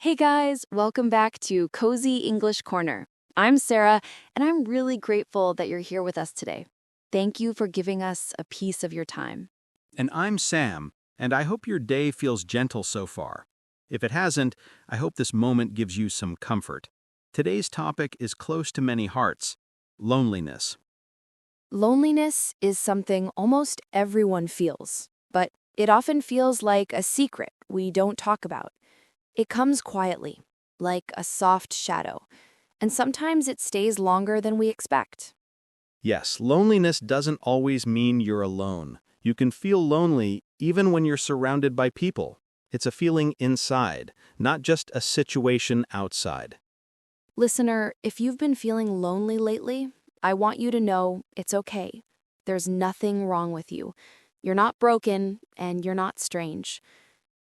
Hey guys, welcome back to Cozy English Corner. I'm Sarah, and I'm really grateful that you're here with us today. Thank you for giving us a piece of your time. And I'm Sam, and I hope your day feels gentle so far. If it hasn't, I hope this moment gives you some comfort. Today's topic is close to many hearts: loneliness. Loneliness is something almost everyone feels, but it often feels like a secret we don't talk about. It comes quietly, like a soft shadow, and sometimes it stays longer than we expect. Yes, loneliness doesn't always mean you're alone. You can feel lonely even when you're surrounded by people. It's a feeling inside, not just a situation outside. Listener, if you've been feeling lonely lately, I want you to know it's okay. There's nothing wrong with you. You're not broken, and you're not strange.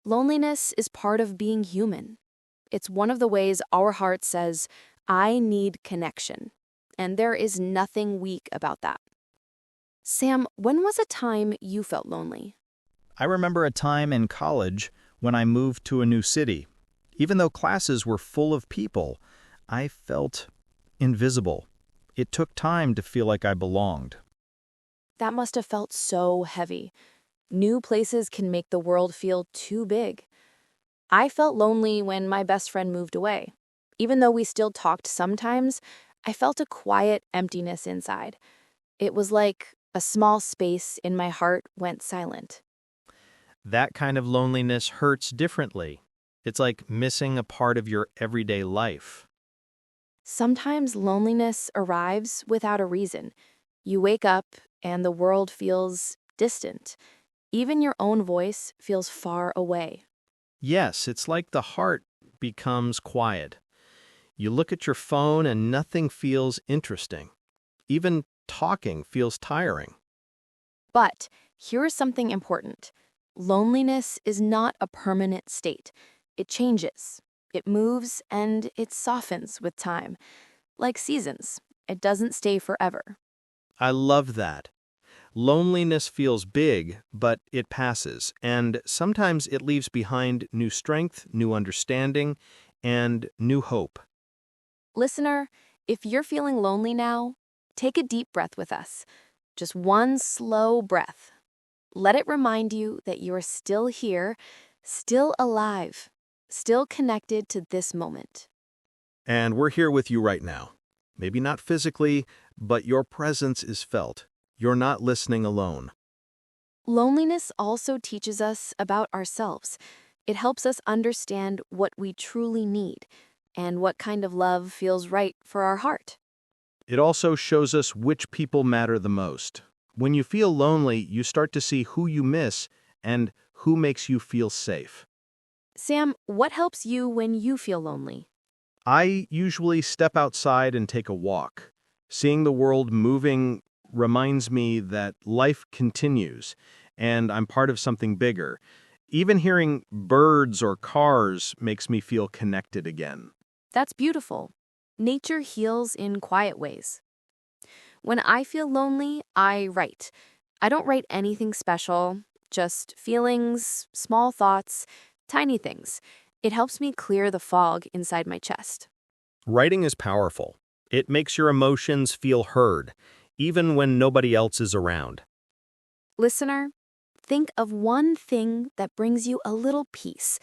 Loneliness is part of being human. It's one of the ways our heart says, I need connection. And there is nothing weak about that. Sam, when was a time you felt lonely? I remember a time in college when I moved to a new city. Even though classes were full of people, I felt invisible. It took time to feel like I belonged. That must have felt so heavy. New places can make the world feel too big. I felt lonely when my best friend moved away. Even though we still talked sometimes, I felt a quiet emptiness inside. It was like a small space in my heart went silent. That kind of loneliness hurts differently. It's like missing a part of your everyday life. Sometimes loneliness arrives without a reason. You wake up and the world feels distant. Even your own voice feels far away. Yes, it's like the heart becomes quiet. You look at your phone and nothing feels interesting. Even talking feels tiring. But here's something important. Loneliness is not a permanent state. It changes, it moves, and it softens with time. Like seasons, it doesn't stay forever. I love that. Loneliness feels big, but it passes, and sometimes it leaves behind new strength, new understanding, and new hope. Listener, if you're feeling lonely now, take a deep breath with us. Just one slow breath. Let it remind you that you are still here, still alive, still connected to this moment. And we're here with you right now. Maybe not physically, but your presence is felt. You're not listening alone. Loneliness also teaches us about ourselves. It helps us understand what we truly need and what kind of love feels right for our heart. It also shows us which people matter the most. When you feel lonely, you start to see who you miss and who makes you feel safe. Sam, what helps you when you feel lonely? I usually step outside and take a walk. Seeing the world moving reminds me that life continues, and I'm part of something bigger. Even hearing birds or cars makes me feel connected again. That's beautiful. Nature heals in quiet ways. When I feel lonely, I write. I don't write anything special, just feelings, small thoughts, tiny things. It helps me clear the fog inside my chest. Writing is powerful. It makes your emotions feel heard, even when nobody else is around. Listener, think of one thing that brings you a little peace.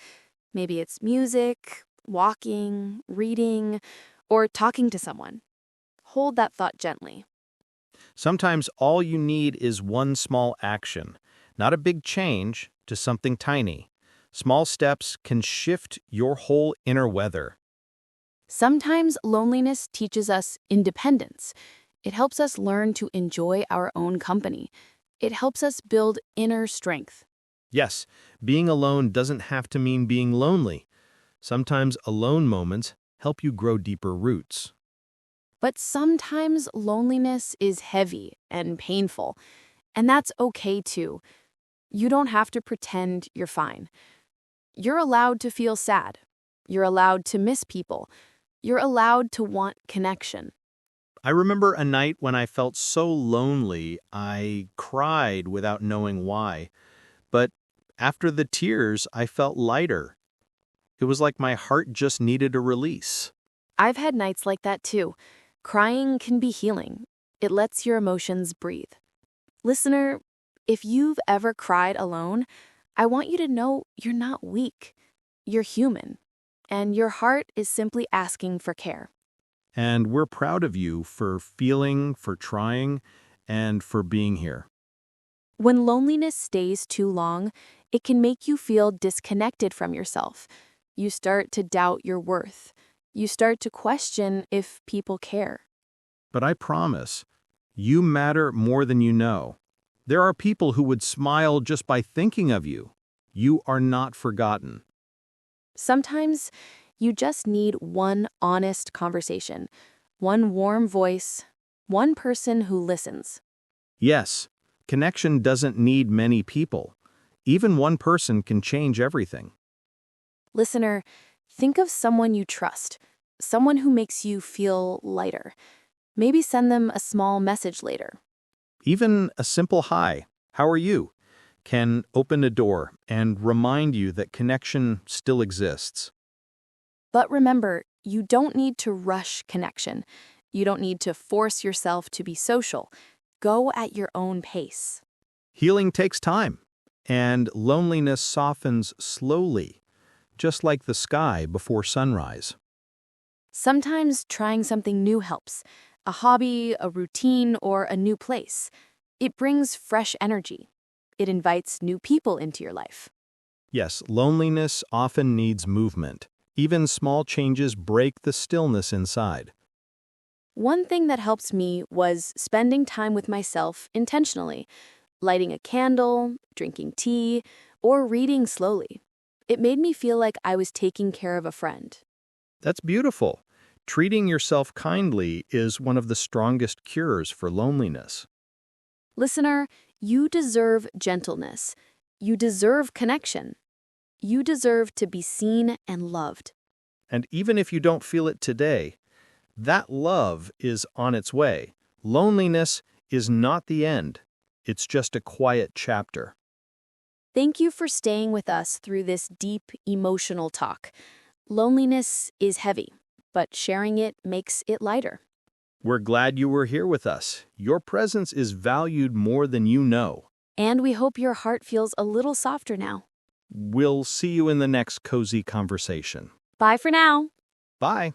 Maybe it's music, walking, reading, or talking to someone. Hold that thought gently. Sometimes all you need is one small action, not a big change, to something tiny. Small steps can shift your whole inner weather. Sometimes loneliness teaches us independence. It helps us learn to enjoy our own company. It helps us build inner strength. Yes, being alone doesn't have to mean being lonely. Sometimes alone moments help you grow deeper roots. But sometimes loneliness is heavy and painful, and that's okay too. You don't have to pretend you're fine. You're allowed to feel sad. You're allowed to miss people. You're allowed to want connection. I remember a night when I felt so lonely, I cried without knowing why. But after the tears, I felt lighter. It was like my heart just needed a release. I've had nights like that too. Crying can be healing. It lets your emotions breathe. Listener, if you've ever cried alone, I want you to know you're not weak. You're human, and your heart is simply asking for care. And we're proud of you for feeling, for trying, and for being here. When loneliness stays too long, it can make you feel disconnected from yourself. You start to doubt your worth. You start to question if people care. But I promise, you matter more than you know. There are people who would smile just by thinking of you. You are not forgotten. Sometimes you just need one honest conversation, one warm voice, one person who listens. Yes, connection doesn't need many people. Even one person can change everything. Listener, think of someone you trust, someone who makes you feel lighter. Maybe send them a small message later. Even a simple hi, how are you, can open a door and remind you that connection still exists. But remember, you don't need to rush connection. You don't need to force yourself to be social. Go at your own pace. Healing takes time, and loneliness softens slowly, just like the sky before sunrise. Sometimes trying something new helps. A hobby, a routine, or a new place. It brings fresh energy. It invites new people into your life. Yes, loneliness often needs movement. Even small changes break the stillness inside. One thing that helps me was spending time with myself intentionally, lighting a candle, drinking tea, or reading slowly. It made me feel like I was taking care of a friend. That's beautiful. Treating yourself kindly is one of the strongest cures for loneliness. Listener, you deserve gentleness. You deserve connection. You deserve to be seen and loved. And even if you don't feel it today, that love is on its way. Loneliness is not the end. It's just a quiet chapter. Thank you for staying with us through this deep, emotional talk. Loneliness is heavy, but sharing it makes it lighter. We're glad you were here with us. Your presence is valued more than you know. And we hope your heart feels a little softer now. We'll see you in the next cozy conversation. Bye for now. Bye.